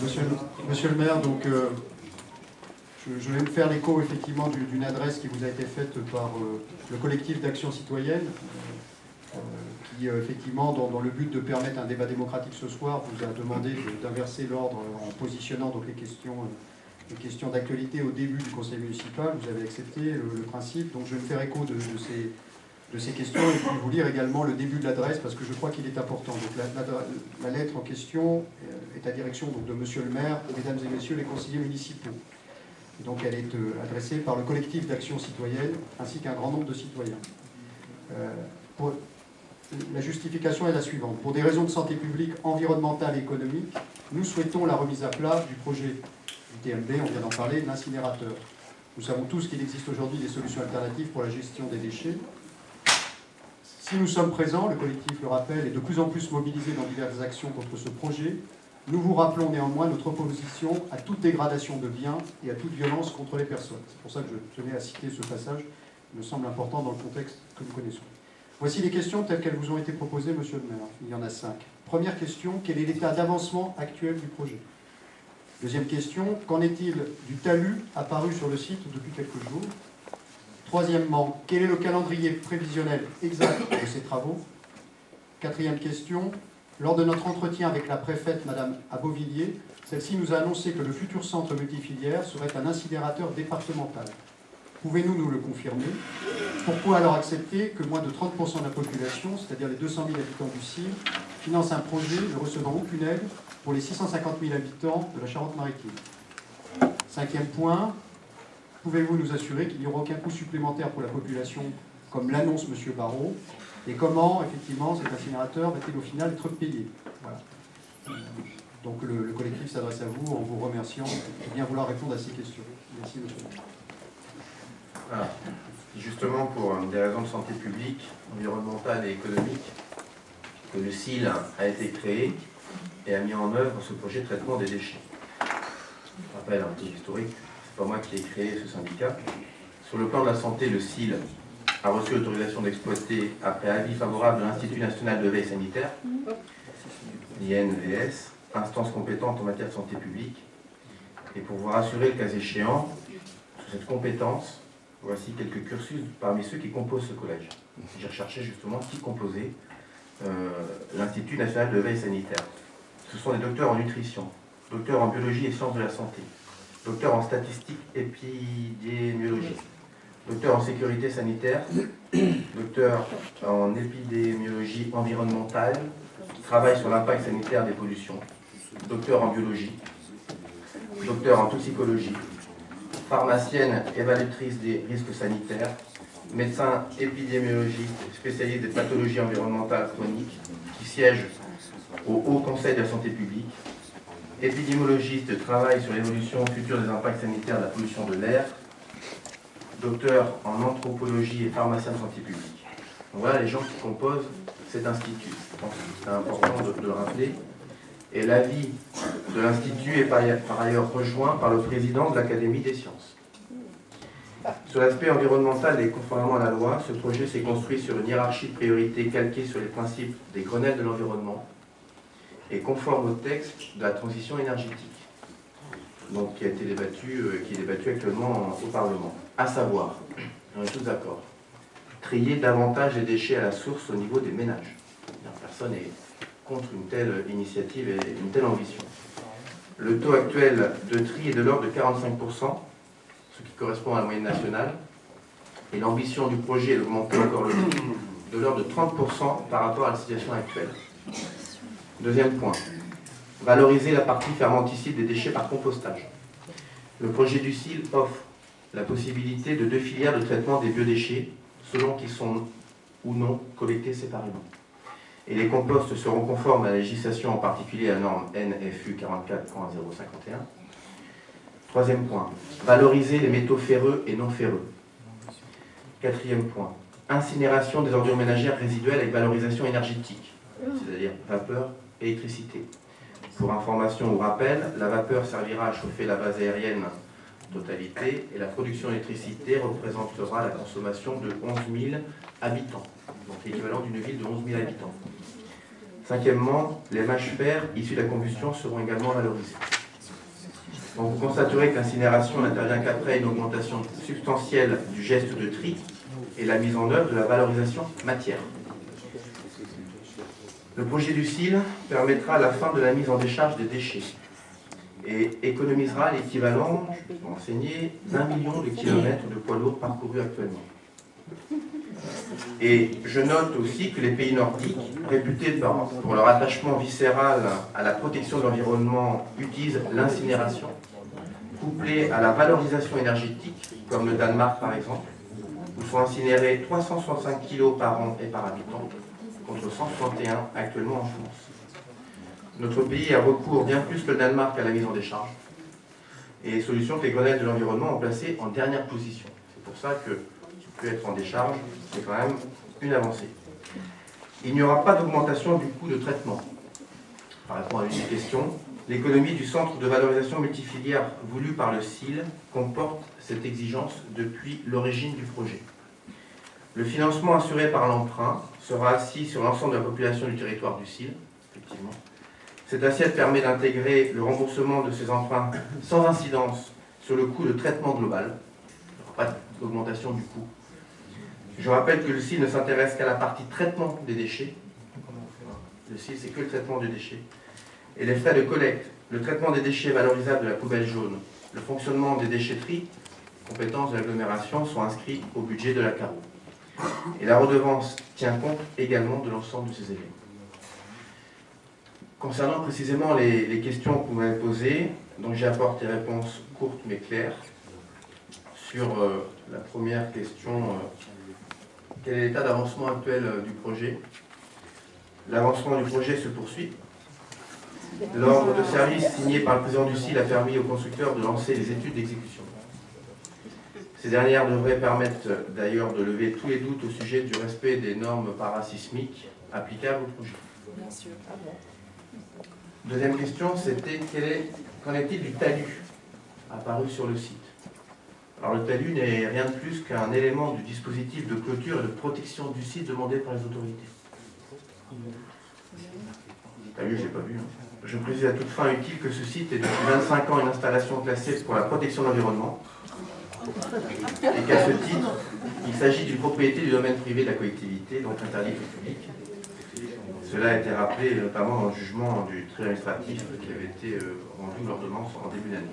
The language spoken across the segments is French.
Monsieur le maire, donc, je vais me faire l'écho effectivement d'une adresse qui vous a été faite par le collectif d'Action citoyenne, qui effectivement, dans le but de permettre un débat démocratique ce soir, vous a demandé d'inverser l'ordre en positionnant donc les questions d'actualité au début du conseil municipal. Vous avez accepté le principe, donc je vais me faire écho de ces questions et puis vous lire également le début de l'adresse parce que je crois qu'il est important. Donc la lettre en question est à direction donc, de Monsieur le maire, mesdames et messieurs les conseillers municipaux. Et donc elle est adressée par le collectif d'Action citoyenne ainsi qu'un grand nombre de citoyens. La justification est la suivante. Pour des raisons de santé publique, environnementale et économique, nous souhaitons la remise à plat du projet du TMB, on vient d'en parler, l'incinérateur. Nous savons tous qu'il existe aujourd'hui des solutions alternatives pour la gestion des déchets. Si nous sommes présents, le collectif le rappelle, et de plus en plus mobilisés dans diverses actions contre ce projet, nous vous rappelons néanmoins notre opposition à toute dégradation de biens et à toute violence contre les personnes. C'est pour ça que je tenais à citer ce passage, qui me semble important dans le contexte que nous connaissons. Voici les questions telles qu'elles vous ont été proposées, monsieur le maire. Il y en a 5. Première question, quel est l'état d'avancement actuel du projet? Deuxième question, qu'en est-il du talus apparu sur le site depuis quelques jours? Troisièmement, quel est le calendrier prévisionnel exact de ces travaux? Quatrième question, lors de notre entretien avec la préfète, Madame Abauvilliers, celle-ci nous a annoncé que le futur centre multifilière serait un incinérateur départemental. Pouvez-vous nous le confirmer? Pourquoi alors accepter que moins de 30% de la population, c'est-à-dire les 200 000 habitants du CIR, finance un projet ne recevant aucune aide pour les 650 000 habitants de la Charente-Maritime? Cinquième point, pouvez-vous nous assurer qu'il n'y aura aucun coût supplémentaire pour la population, comme l'annonce M. Barrot? Et comment, effectivement, cet incinérateur va-t-il au final être payé? Voilà. Donc le collectif s'adresse à vous en vous remerciant de bien vouloir répondre à ces questions. Merci, monsieur le maire. Voilà. Justement, pour des raisons de santé publique, environnementale et économique, que le CIL a été créé et a mis en œuvre ce projet de traitement des déchets. Je rappelle un peu historique, c'est pas moi qui ai créé ce syndicat. Sur le plan de la santé, le CIL a reçu l'autorisation d'exploiter après avis favorable de l'Institut national de veille sanitaire, l'INVS, instance compétente en matière de santé publique. Et pour vous rassurer, le cas échéant, sur cette compétence, voici quelques cursus parmi ceux qui composent ce collège. J'ai recherché justement qui composait l'Institut national de veille sanitaire. Ce sont des docteurs en nutrition, docteurs en biologie et sciences de la santé, docteurs en statistique épidémiologie, docteur en sécurité sanitaire, docteur en épidémiologie environnementale, travaille sur l'impact sanitaire des pollutions, docteur en biologie, docteur en toxicologie, pharmacienne évaluatrice des risques sanitaires, médecin épidémiologiste spécialiste des pathologies environnementales chroniques qui siège au Haut Conseil de la santé publique, épidémiologiste travaille sur l'évolution future des impacts sanitaires de la pollution de l'air, docteur en anthropologie et pharmacien de santé publique. Donc voilà les gens qui composent cet institut. Je pense que c'est important de le rappeler. Et l'avis de l'Institut est par ailleurs rejoint par le président de l'Académie des sciences. Sur l'aspect environnemental et conformément à la loi, ce projet s'est construit sur une hiérarchie de priorités calquée sur les principes des Grenelles de l'environnement et conforme au texte de la transition énergétique, donc qui est débattu actuellement au Parlement. À savoir, on est tous d'accord, trier davantage les déchets à la source au niveau des ménages. Personne n'est contre une telle initiative et une telle ambition. Le taux actuel de tri est de l'ordre de 45%, ce qui correspond à la moyenne nationale, et l'ambition du projet est d'augmenter encore le tri de l'ordre de 30% par rapport à la situation actuelle. Deuxième point, valoriser la partie fermenticide des déchets par compostage. Le projet du CIL offre la possibilité de 2 filières de traitement des biodéchets, selon qu'ils sont ou non collectés séparément. Et les composts seront conformes à la législation, en particulier à la norme NFU 44.051. Troisième point, valoriser les métaux ferreux et non ferreux. Quatrième point, incinération des ordures ménagères résiduelles avec valorisation énergétique, c'est-à-dire vapeur et électricité. Pour information ou rappel, la vapeur servira à chauffer la base aérienne totalité et la production d'électricité représentera la consommation de 11 000 habitants, donc l'équivalent d'une ville de 11 000 habitants. Cinquièmement, les mâches fer issues de la combustion seront également valorisées. Donc vous constaterez que l'incinération n'intervient qu'après une augmentation substantielle du geste de tri et la mise en œuvre de la valorisation matière. Le projet du SIL permettra la fin de la mise en décharge des déchets et économisera l'équivalent, je peux enseigner, d'1 million de kilomètres de poids lourds parcourus actuellement. Et je note aussi que les pays nordiques, réputés pour leur attachement viscéral à la protection de l'environnement, utilisent l'incinération, couplée à la valorisation énergétique, comme le Danemark par exemple, où sont incinérés 365 kg par an et par habitant, contre 161 actuellement en France. Notre pays a recours bien plus que le Danemark à la mise en décharge, et solution que les Grenelles de l'environnement ont placée en dernière position. C'est pour ça que être en décharge, c'est quand même une avancée. Il n'y aura pas d'augmentation du coût de traitement. Par rapport à une des questions, l'économie du centre de valorisation multifilière voulu par le SIL comporte cette exigence depuis l'origine du projet. Le financement assuré par l'emprunt sera assis sur l'ensemble de la population du territoire du SIL, effectivement. Cette assiette permet d'intégrer le remboursement de ces emprunts sans incidence sur le coût de traitement global. Il n'y aura pas d'augmentation du coût. Je rappelle que le SIL ne s'intéresse qu'à la partie traitement des déchets. Le SIL, c'est que le traitement des déchets. Et les frais de collecte, le traitement des déchets valorisables de la poubelle jaune, le fonctionnement des déchetteries, compétences de l'agglomération, sont inscrits au budget de la CARO. Et la redevance tient compte également de l'ensemble de ces éléments. Concernant précisément les questions que vous m'avez posées, donc j'apporte des réponses courtes mais claires. Sur la première question, quel est l'état d'avancement actuel du projet? L'avancement du projet se poursuit. L'ordre de service signé par le président du SIL a permis aux constructeurs de lancer les études d'exécution. Ces dernières devraient permettre d'ailleurs de lever tous les doutes au sujet du respect des normes parasismiques applicables au projet. Bien sûr. Deuxième question, c'était qu'en est-il du talus apparu sur le site? Alors le talus n'est rien de plus qu'un élément du dispositif de clôture et de protection du site demandé par les autorités. Le talus, je ne l'ai pas vu. Je précise à toute fin utile que ce site est depuis 25 ans une installation classée pour la protection de l'environnement et qu'à ce titre, il s'agit d'une propriété du domaine privé de la collectivité, donc interdite au public. Cela a été rappelé notamment dans le jugement du tribunal administratif qui avait été rendu l'ordonnance en début d'année.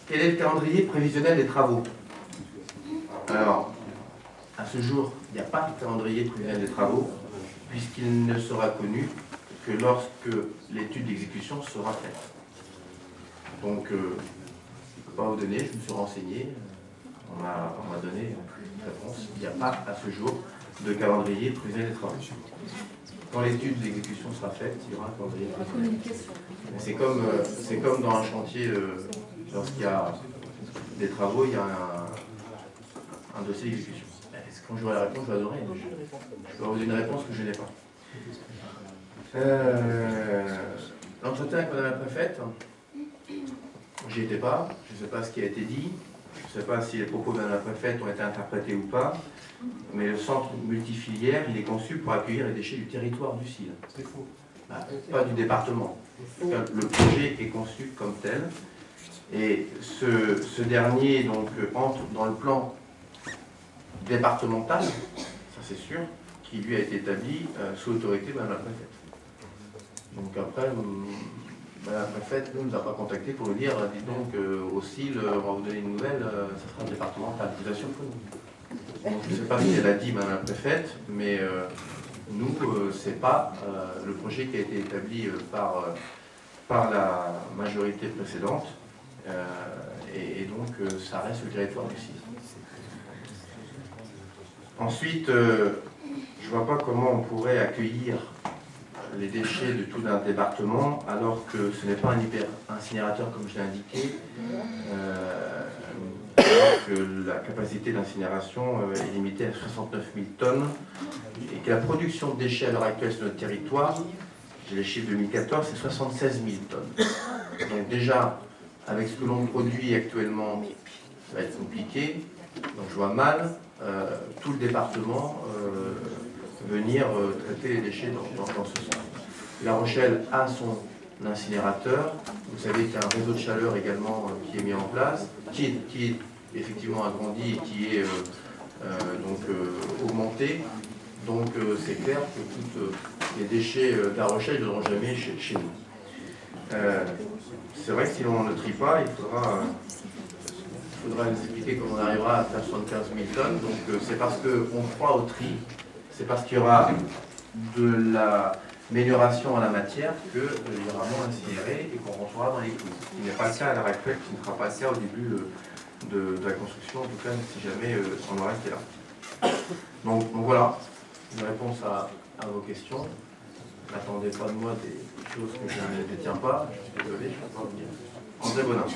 Quel est le calendrier prévisionnel des travaux? Alors, à ce jour, il n'y a pas de calendrier prévisionnel des travaux, puisqu'il ne sera connu que lorsque l'étude d'exécution sera faite. Donc, je ne peux pas vous donner, je me suis renseigné, on m'a donné une réponse. Il n'y a pas à ce jour de calendrier prévisionnel des travaux. Quand l'étude d'exécution sera faite, il y aura un calendrier prévisionnel. C'est comme dans un chantier, lorsqu'il y a des travaux, il y a un dossier d'exécution. Quand j'aurai la réponse, je la donnerai. Je peux vous donner une réponse que je n'ai pas. L'entretien avec Madame la Préfète, j'y étais pas, je ne sais pas ce qui a été dit, je ne sais pas si les propos de Madame la Préfète ont été interprétés ou pas, mais le centre multifilière, il est conçu pour accueillir les déchets du territoire du SIL. C'est faux. Pas du département. Le projet est conçu comme tel, et ce dernier donc, entre dans le plan départemental, ça c'est sûr, qui lui a été établi sous l'autorité de Madame la Préfète. Donc après, Madame la Préfète ne nous a pas contacté pour nous dire, dites donc au SIL, on va vous donner une nouvelle, ça sera départemental. Je vous assure que non. Donc, je ne sais pas ce qu'elle a dit Madame la Préfète, mais nous, c'est pas le projet qui a été établi par la majorité précédente, et donc ça reste le territoire du SIL. Ensuite, je ne vois pas comment on pourrait accueillir les déchets de tout un département alors que ce n'est pas un incinérateur comme je l'ai indiqué, alors que la capacité d'incinération est limitée à 69 000 tonnes et que la production de déchets à l'heure actuelle sur notre territoire, j'ai les chiffres 2014, c'est 76 000 tonnes. Donc déjà, avec ce que l'on produit actuellement, ça va être compliqué. Donc je vois mal tout le département venir traiter les déchets dans ce sens. La Rochelle a son l'incinérateur. Vous savez qu'il y a un réseau de chaleur également qui est mis en place, qui est effectivement agrandi et qui est augmenté. Donc c'est clair que tous les déchets de La Rochelle ne viendront jamais chez nous. C'est vrai que si on ne trie pas, il faudra nous expliquer comment on arrivera à faire 75 000 tonnes. Donc c'est parce qu'on croit au tri, c'est parce qu'il y aura de l'amélioration en la matière qu'il y aura moins incinéré et qu'on rentrera dans les clous. Ce qui n'est pas le cas à l'heure actuelle, qui ne sera pas le cas au début de la construction, en tout cas si jamais on en restait là. Donc voilà, une réponse à vos questions. N'attendez pas de moi des choses que je ne détiens pas, je suis désolé, je ne peux pas vous dire. André Bonin.